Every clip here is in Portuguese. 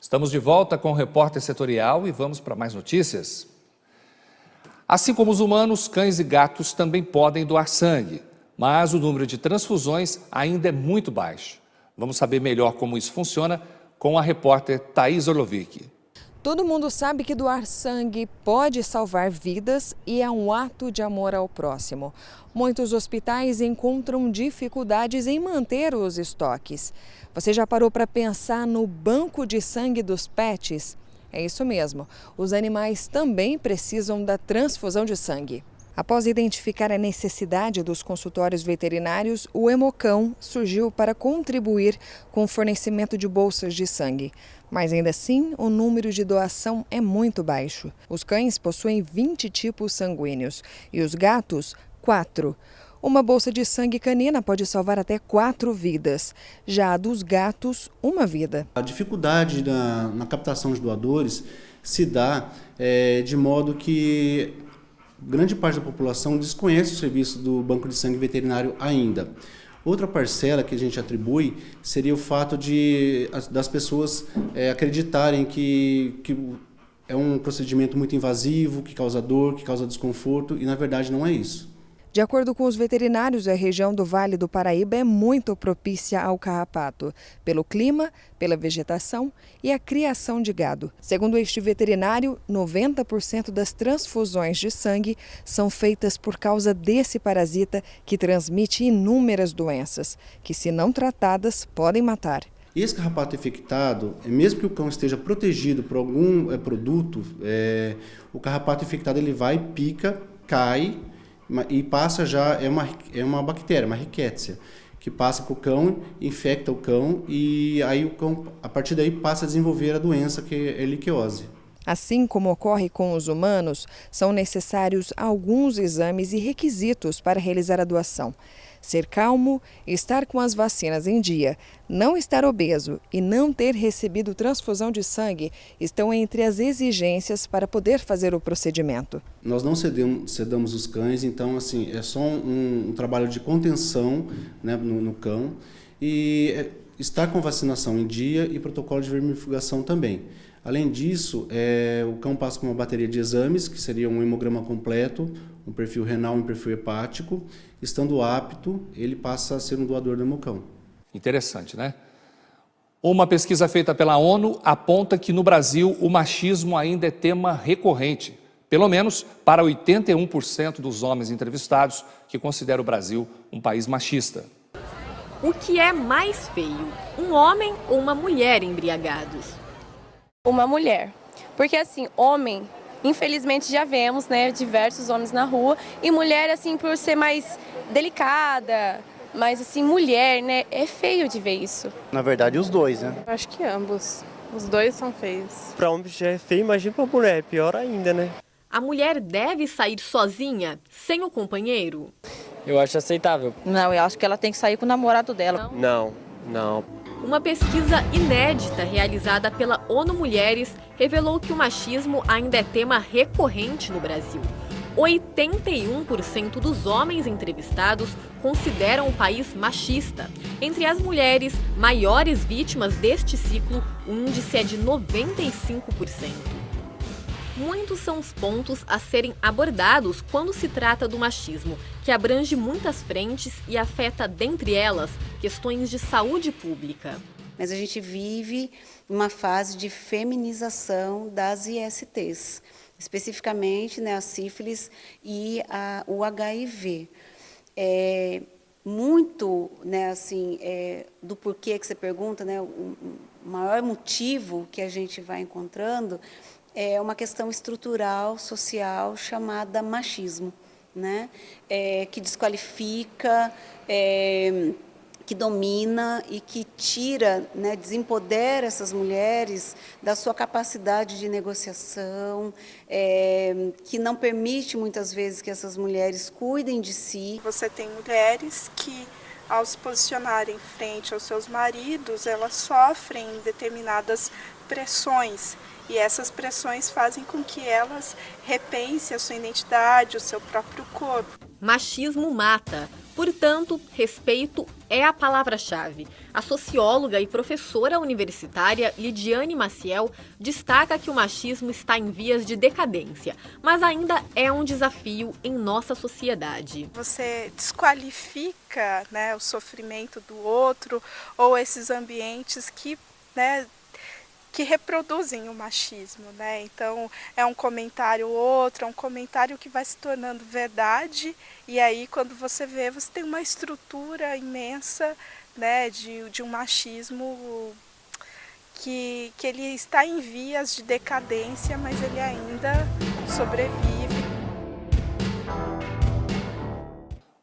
Estamos de volta com o Repórter Setorial e vamos para mais notícias. Assim como os humanos, cães e gatos também podem doar sangue, mas o número de transfusões ainda é muito baixo. Vamos saber melhor como isso funciona com a repórter Thaís Orlovic. Todo mundo sabe que doar sangue pode salvar vidas e é um ato de amor ao próximo. Muitos hospitais encontram dificuldades em manter os estoques. Você já parou para pensar no banco de sangue dos pets? É isso mesmo, os animais também precisam da transfusão de sangue. Após identificar a necessidade dos consultórios veterinários, o Hemocão surgiu para contribuir com o fornecimento de bolsas de sangue. Mas ainda assim, o número de doação é muito baixo. Os cães possuem 20 tipos sanguíneos e os gatos, 4. Uma bolsa de sangue canina pode salvar até 4 vidas. Já a dos gatos, 1 vida. A dificuldade na captação de doadores se dá de modo que grande parte da população desconhece o serviço do banco de sangue veterinário ainda. Outra parcela que a gente atribui seria o fato das pessoas acreditarem que é um procedimento muito invasivo, que causa dor, que causa desconforto, e na verdade não é isso. De acordo com os veterinários, a região do Vale do Paraíba é muito propícia ao carrapato, pelo clima, pela vegetação e a criação de gado. Segundo este veterinário, 90% das transfusões de sangue são feitas por causa desse parasita que transmite inúmeras doenças, que se não tratadas podem matar. Esse carrapato infectado, mesmo que o cão esteja protegido por algum produto, o carrapato infectado ele vai, pica, cai, e passa já, é uma bactéria, uma rickettsia, que passa para o cão, infecta o cão e aí o cão, a partir daí, passa a desenvolver a doença que é a erliquiose. Assim como ocorre com os humanos, são necessários alguns exames e requisitos para realizar a doação. Ser calmo, estar com as vacinas em dia, não estar obeso e não ter recebido transfusão de sangue estão entre as exigências para poder fazer o procedimento. Nós não sedamos os cães, então assim, é só um trabalho de contenção, né, no cão, e estar com vacinação em dia e protocolo de vermifugação também. Além disso, o cão passa por uma bateria de exames, que seria um hemograma completo, um perfil renal e um perfil hepático. Estando apto, ele passa a ser um doador do Hemocão. Interessante, né? Uma pesquisa feita pela ONU aponta que no Brasil o machismo ainda é tema recorrente, pelo menos para 81% dos homens entrevistados que consideram o Brasil um país machista. O que é mais feio, um homem ou uma mulher embriagados? Uma mulher, porque assim, homem, infelizmente já vemos, né, diversos homens na rua, e mulher, assim, por ser mais delicada, mas assim, mulher, né, é feio de ver isso. Na verdade, os dois, né? Eu acho que ambos, os dois são feios. Para homem já é feio, imagina para mulher, pior ainda, né? A mulher deve sair sozinha, sem o companheiro? Eu acho aceitável. Não, eu acho que ela tem que sair com o namorado dela. Não. Uma pesquisa inédita realizada pela ONU Mulheres revelou que o machismo ainda é tema recorrente no Brasil. 81% dos homens entrevistados consideram o país machista. Entre as mulheres maiores vítimas deste ciclo, o índice é de 95%. Muitos são os pontos a serem abordados quando se trata do machismo, que abrange muitas frentes e afeta, dentre elas, questões de saúde pública. Mas a gente vive uma fase de feminização das ISTs, especificamente, né, a sífilis e o HIV. Muito, né, assim, do porquê que você pergunta, né, o maior motivo que a gente vai encontrando é uma questão estrutural, social, chamada machismo, né? Que desqualifica, que domina e que tira, né, desempodera essas mulheres da sua capacidade de negociação, que não permite muitas vezes que essas mulheres cuidem de si. Você tem mulheres que, ao se posicionarem frente aos seus maridos, elas sofrem determinadas pressões. E essas pressões fazem com que elas repensem a sua identidade, o seu próprio corpo. Machismo mata. Portanto, respeito é a palavra-chave. A socióloga e professora universitária Lidiane Maciel destaca que o machismo está em vias de decadência, mas ainda é um desafio em nossa sociedade. Você desqualifica, né, o sofrimento do outro ou esses ambientes que, né, que reproduzem o machismo, né? Então é um comentário outro, é um comentário que vai se tornando verdade, e aí quando você vê, você tem uma estrutura imensa, né, de um machismo que ele está em vias de decadência, mas ele ainda sobrevive.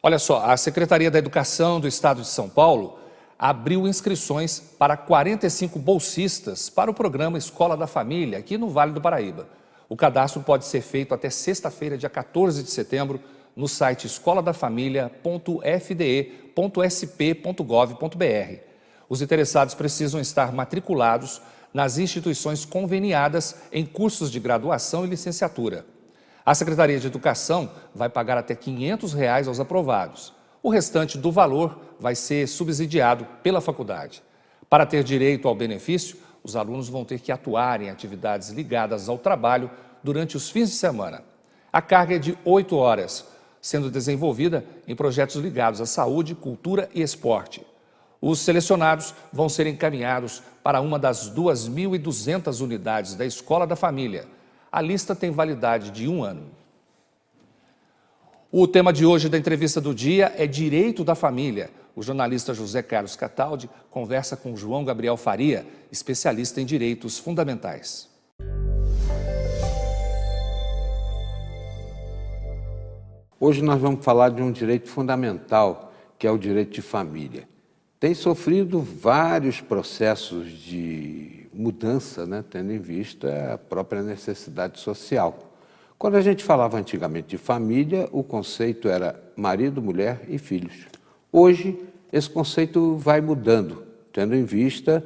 Olha só, a Secretaria da Educação do Estado de São Paulo abriu inscrições para 45 bolsistas para o programa Escola da Família, aqui no Vale do Paraíba. O cadastro pode ser feito até sexta-feira, dia 14 de setembro, no site escoladafamilia.fde.sp.gov.br. Os interessados precisam estar matriculados nas instituições conveniadas em cursos de graduação e licenciatura. A Secretaria de Educação vai pagar até R$ 500 aos aprovados. O restante do valor vai ser subsidiado pela faculdade. Para ter direito ao benefício, os alunos vão ter que atuar em atividades ligadas ao trabalho durante os fins de semana. A carga é de 8 horas, sendo desenvolvida em projetos ligados à saúde, cultura e esporte. Os selecionados vão ser encaminhados para uma das 2.200 unidades da Escola da Família. A lista tem validade de 1 ano. O tema de hoje da entrevista do dia é Direito da Família. O jornalista José Carlos Cataldi conversa com João Gabriel Faria, especialista em direitos fundamentais. Hoje nós vamos falar de um direito fundamental, que é o direito de família. Tem sofrido vários processos de mudança, né, tendo em vista a própria necessidade social. Quando a gente falava antigamente de família, o conceito era marido, mulher e filhos. Hoje, esse conceito vai mudando, tendo em vista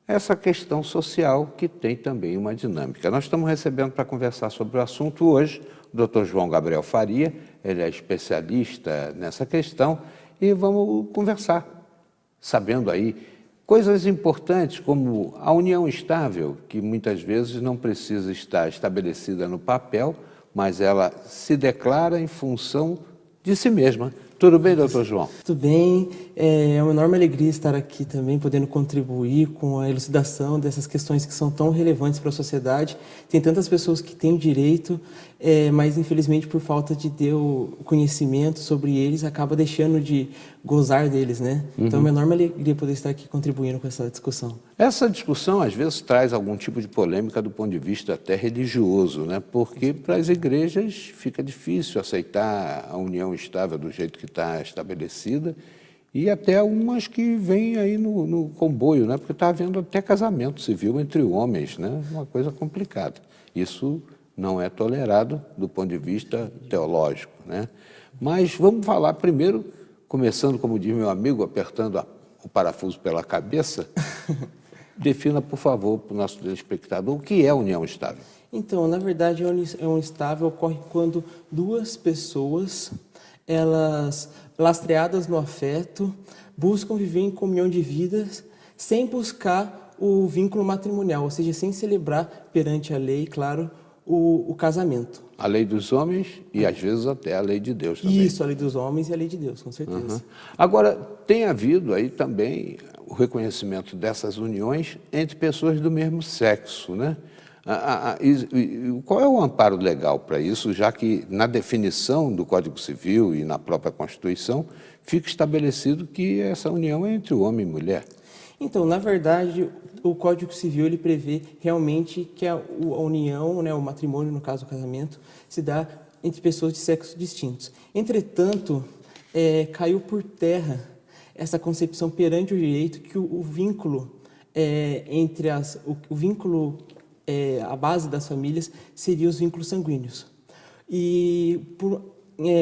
essa questão social que tem também uma dinâmica. Nós estamos recebendo para conversar sobre o assunto hoje o Dr. João Gabriel Faria, ele é especialista nessa questão e vamos conversar, sabendo aí coisas importantes como a união estável, que muitas vezes não precisa estar estabelecida no papel, mas ela se declara em função de si mesma. Tudo bem, doutor João? Tudo bem. É uma enorme alegria estar aqui também, podendo contribuir com a elucidação dessas questões que são tão relevantes para a sociedade. Tem tantas pessoas que têm o direito, mas infelizmente por falta de ter o conhecimento sobre eles, acaba deixando de gozar deles, né? Então é uma enorme alegria poder estar aqui contribuindo com essa discussão. Essa discussão às vezes traz algum tipo de polêmica do ponto de vista até religioso, né? Porque para as igrejas fica difícil aceitar a união estável do jeito que está estabelecida, e até umas que vêm aí no comboio, né? Porque está havendo até casamento civil entre homens, né? Uma coisa complicada. Isso não é tolerado do ponto de vista teológico, né? Mas vamos falar primeiro, começando, como diz meu amigo, apertando o parafuso pela cabeça. Defina, por favor, para o nosso telespectador, o que é união estável. Então, na verdade, a união estável ocorre quando duas pessoas, elas, lastreadas no afeto, buscam viver em comunhão de vidas sem buscar o vínculo matrimonial, ou seja, sem celebrar perante a lei, claro, o casamento. A lei dos homens e, às vezes, até a lei de Deus também. Isso, a lei dos homens e a lei de Deus, com certeza. Agora, tem havido aí também o reconhecimento dessas uniões entre pessoas do mesmo sexo, né? Qual é o amparo legal para isso, já que na definição do Código Civil e na própria Constituição fica estabelecido que essa união é entre o homem e mulher? Então, na verdade, o Código Civil ele prevê realmente que a união, né, o matrimônio, no caso o casamento, se dá entre pessoas de sexos distintos. Entretanto, caiu por terra essa concepção perante o direito que o vínculo entre a base das famílias seria os vínculos sanguíneos. E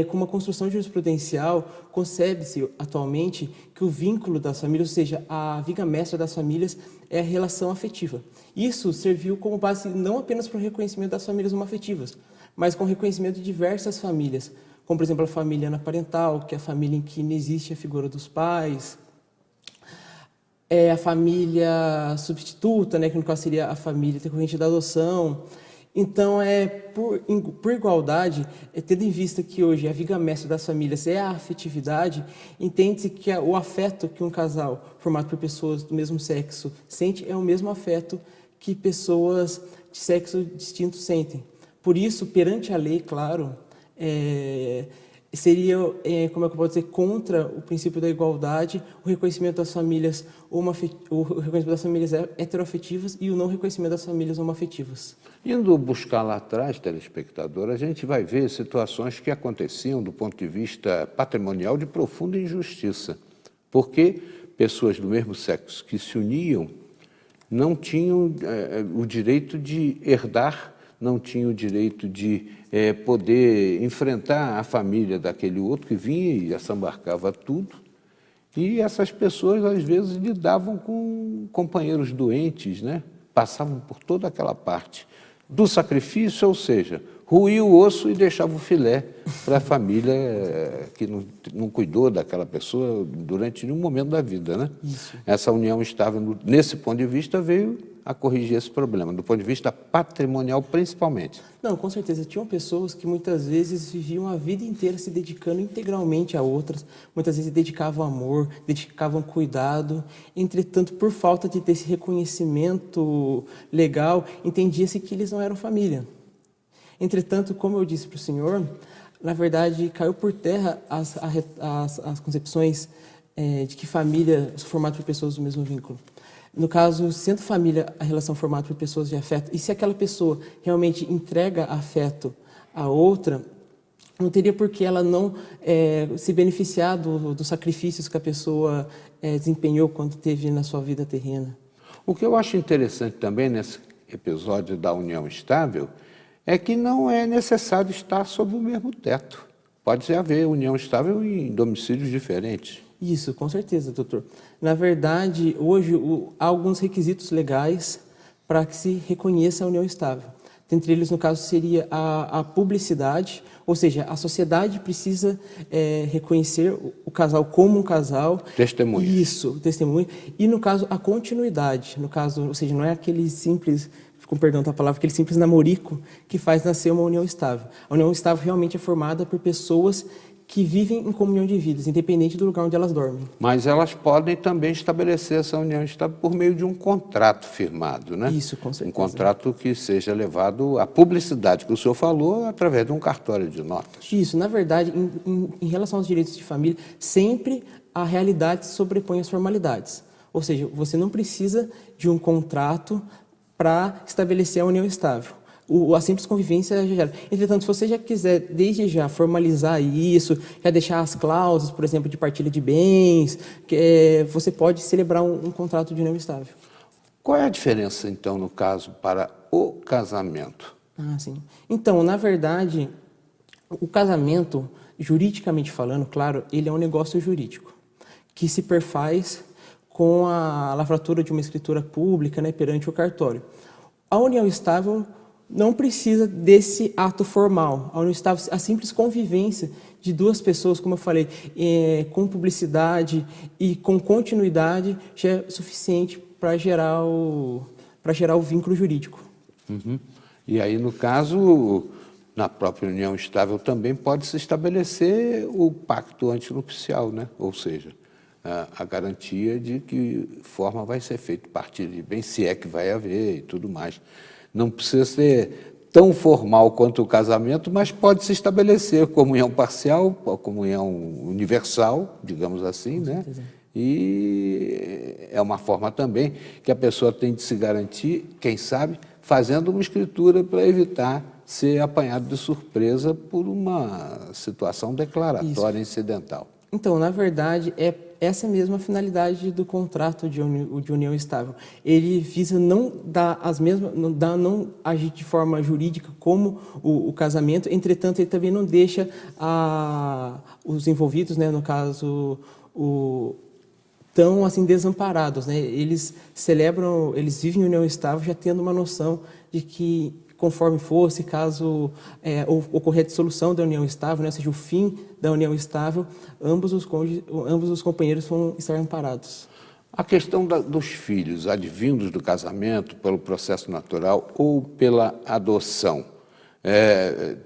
com uma construção jurisprudencial, concebe-se atualmente que o vínculo das famílias, ou seja, a viga mestra das famílias, é a relação afetiva. Isso serviu como base não apenas para o reconhecimento das famílias homoafetivas, mas com o reconhecimento de diversas famílias, como, por exemplo, a família anaparental, que é a família em que não existe a figura dos pais, a família substituta, né, que no caso seria a família decorrente da adoção. Então, por igualdade, tendo em vista que hoje a viga mestra das famílias é a afetividade, entende-se que o afeto que um casal formado por pessoas do mesmo sexo sente é o mesmo afeto que pessoas de sexo distinto sentem. Por isso, perante a lei, claro, seria, como é que eu posso dizer, contra o princípio da igualdade, o reconhecimento das famílias heteroafetivas e o não reconhecimento das famílias homoafetivas. Indo buscar lá atrás, telespectador, a gente vai ver situações que aconteciam do ponto de vista patrimonial de profunda injustiça, porque pessoas do mesmo sexo que se uniam não tinham o direito de herdar, não tinham o direito de poder enfrentar a família daquele outro que vinha e assambarcava tudo. E essas pessoas, às vezes, lidavam com companheiros doentes, né? Passavam por toda aquela parte do sacrifício, ou seja, roía o osso e deixava o filé para a família que não cuidou daquela pessoa durante nenhum momento da vida, né? Isso. Essa união estável, nesse ponto de vista, veio a corrigir esse problema, do ponto de vista patrimonial principalmente. Não, com certeza. Tinham pessoas que muitas vezes viviam a vida inteira se dedicando integralmente a outras, muitas vezes dedicavam amor, dedicavam cuidado. Entretanto, por falta de ter esse reconhecimento legal, entendia-se que eles não eram família. Entretanto, como eu disse para o senhor, na verdade, caiu por terra as concepções de que família é formada por pessoas do mesmo vínculo. No caso, sendo família a relação formada por pessoas de afeto, e se aquela pessoa realmente entrega afeto a outra, não teria por que ela não se beneficiar dos sacrifícios que a pessoa desempenhou quando teve na sua vida terrena. O que eu acho interessante também nesse episódio da união estável é que não é necessário estar sob o mesmo teto. Pode haver união estável em domicílios diferentes. Isso, com certeza, doutor. Na verdade, hoje há alguns requisitos legais para que se reconheça a união estável. Dentre eles, no caso, seria a publicidade, ou seja, a sociedade precisa reconhecer o casal como um casal. Testemunho. Isso, testemunho. E, no caso, a continuidade. No caso, ou seja, não é aquele simples, com perdão da palavra, aquele simples namorico que faz nascer uma união estável. A união estável realmente é formada por pessoas que vivem em comunhão de vidas, independente do lugar onde elas dormem. Mas elas podem também estabelecer essa união estável por meio de um contrato firmado, né? Isso, com certeza. Um contrato que seja levado à publicidade, que o senhor falou, através de um cartório de notas. Isso, na verdade, em relação aos direitos de família, sempre a realidade sobrepõe as formalidades. Ou seja, você não precisa de um contrato para estabelecer a união estável. A simples convivência já gera. Entretanto, se você já quiser, desde já, formalizar isso, já deixar as cláusulas, por exemplo, de partilha de bens, você pode celebrar um contrato de união estável. Qual é a diferença, então, no caso, para o casamento? Ah, sim. Então, na verdade, o casamento, juridicamente falando, claro, ele é um negócio jurídico, que se perfaz com a lavratura de uma escritura pública, né, perante o cartório. A união estável não precisa desse ato formal. A união estável, a simples convivência de duas pessoas, como eu falei, com publicidade e com continuidade, já é suficiente para gerar o vínculo jurídico. Uhum. E aí, no caso, na própria união estável também pode se estabelecer o pacto antinupcial, né? Ou seja, a garantia de que forma vai ser feita partilha de bem, se é que vai haver e tudo mais. Não precisa ser tão formal quanto o casamento, mas pode se estabelecer comunhão parcial, comunhão universal, digamos assim, né? E é uma forma também que a pessoa tem de se garantir, quem sabe, fazendo uma escritura para evitar ser apanhado de surpresa por uma situação declaratória incidental. Então, na verdade, é essa mesma a finalidade do contrato de união estável. Ele visa não agir de forma jurídica como o casamento, entretanto, ele também não deixa os envolvidos, né, no caso, tão assim desamparados, né? Eles vivem em união estável já tendo uma noção de que conforme fosse, caso ocorrer a dissolução da união estável, né, ou seja, o fim da união estável, ambos os companheiros vão estar amparados. A questão dos filhos advindos do casamento pelo processo natural ou pela adoção,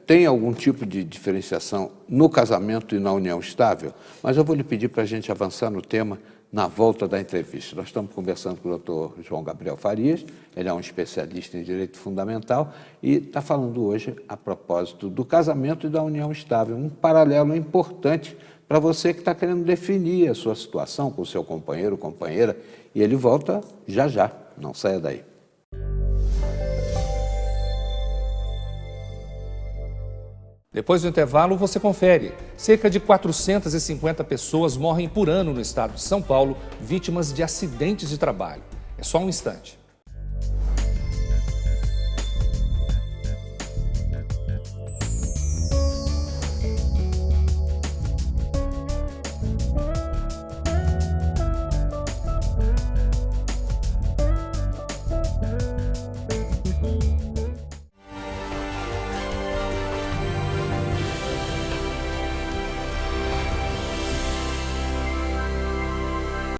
tem algum tipo de diferenciação no casamento e na união estável? Mas eu vou lhe pedir para a gente avançar no tema na volta da entrevista. Nós estamos conversando com o Dr. João Gabriel Farias, ele é um especialista em direito fundamental e está falando hoje a propósito do casamento e da união estável, um paralelo importante para você que está querendo definir a sua situação com o seu companheiro ou companheira, e ele volta já já, não saia daí. Depois do intervalo, você confere. Cerca de 450 pessoas morrem por ano no estado de São Paulo, vítimas de acidentes de trabalho. É só um instante.